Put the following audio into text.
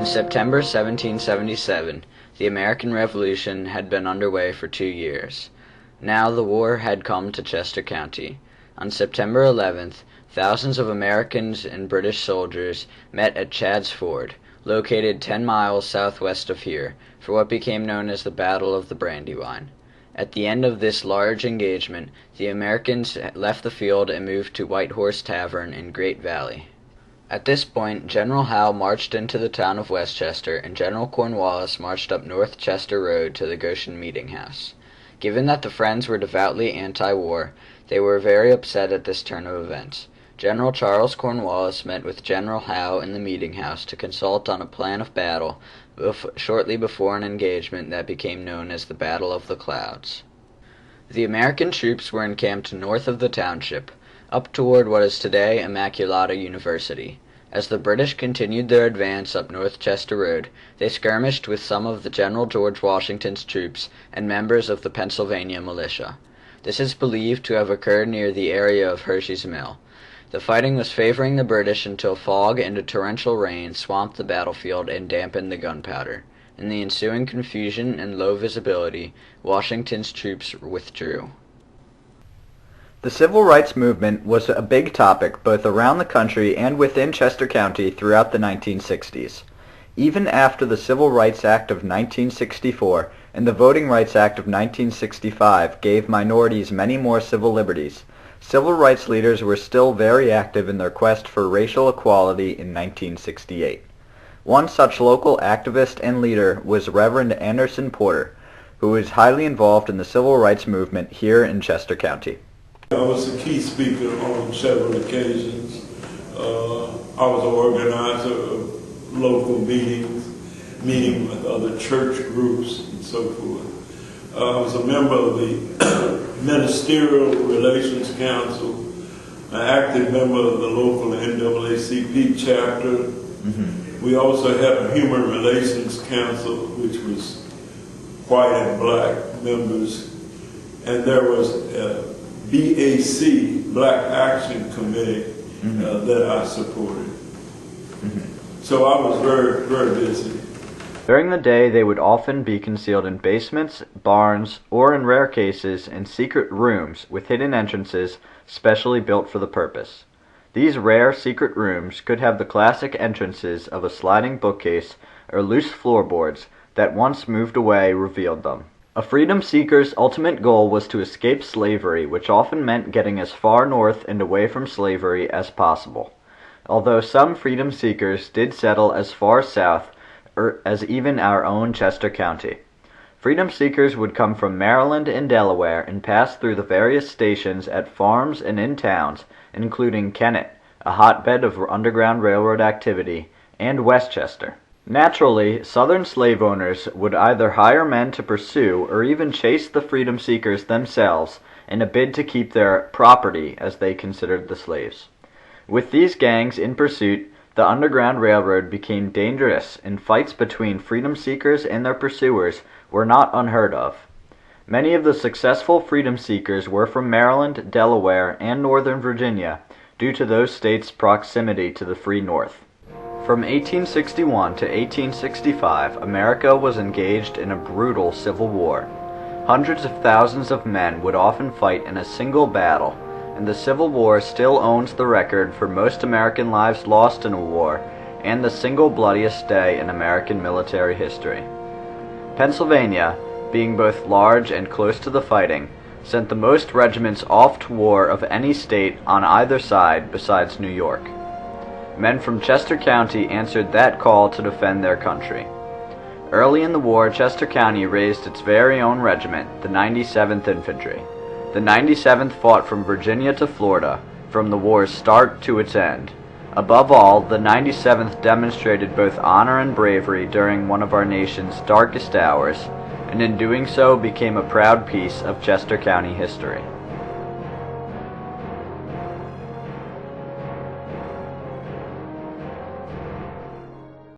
In September 1777, the American Revolution had been underway for 2 years. Now the war had come to Chester County. On September 11th, thousands of Americans and British soldiers met at Chad's Ford, located 10 miles southwest of here, for what became known as the Battle of the Brandywine. At the end of this large engagement, the Americans left the field and moved to White Horse Tavern in Great Valley. At this point, General Howe marched into the town of Westchester, and General Cornwallis marched up North Chester Road to the Goshen Meeting House. Given that the Friends were devoutly anti-war, they were very upset at this turn of events. General Charles Cornwallis met with General Howe in the meeting house to consult on a plan of battle shortly before an engagement that became known as the Battle of the Clouds. The American troops were encamped north of the township, up toward what is today Immaculata University. As the British continued their advance up North Chester Road, they skirmished with some of the General George Washington's troops and members of the Pennsylvania militia. This is believed to have occurred near the area of Hershey's Mill. The fighting was favoring the British until fog and a torrential rain swamped the battlefield and dampened the gunpowder. In the ensuing confusion and low visibility, Washington's troops withdrew. The Civil Rights Movement was a big topic both around the country and within Chester County throughout the 1960s. Even after the Civil Rights Act of 1964 and the Voting Rights Act of 1965 gave minorities many more civil liberties, civil rights leaders were still very active in their quest for racial equality in 1968. One such local activist and leader was Reverend Anderson Porter, who was highly involved in the civil rights movement here in Chester County. I was a key speaker on several occasions. I was an organizer of local meetings, meeting with other church groups and so forth. I was a member of the Ministerial Relations Council, an active member of the local NAACP chapter. We also had a Human Relations Council, which was white and black members, and there was a BAC, Black Action Committee, that I supported. So I was very, very busy. During the day, they would often be concealed in basements, barns, or in rare cases, in secret rooms with hidden entrances specially built for the purpose. These rare secret rooms could have the classic entrances of a sliding bookcase or loose floorboards that once moved away revealed them. A freedom seeker's ultimate goal was to escape slavery, which often meant getting as far north and away from slavery as possible. Although some freedom seekers did settle as far south as even our own Chester County. Freedom seekers would come from Maryland and Delaware and pass through the various stations at farms and in towns, including Kennett, a hotbed of Underground Railroad activity, and Westchester. Naturally, Southern slave owners would either hire men to pursue or even chase the freedom seekers themselves in a bid to keep their property, as they considered the slaves. With these gangs in pursuit, the Underground Railroad became dangerous, and fights between freedom seekers and their pursuers were not unheard of. Many of the successful freedom seekers were from Maryland, Delaware, and Northern Virginia, due to those states' proximity to the free North. From 1861 to 1865, America was engaged in a brutal civil war. Hundreds of thousands of men would often fight in a single battle, and the Civil War still owns the record for most American lives lost in a war and the single bloodiest day in American military history. Pennsylvania, being both large and close to the fighting, sent the most regiments off to war of any state on either side besides New York. Men from Chester County answered that call to defend their country. Early in the war, Chester County raised its very own regiment, the 97th Infantry. The 97th fought from Virginia to Florida, from the war's start to its end. Above all, the 97th demonstrated both honor and bravery during one of our nation's darkest hours, and in doing so became a proud piece of Chester County history.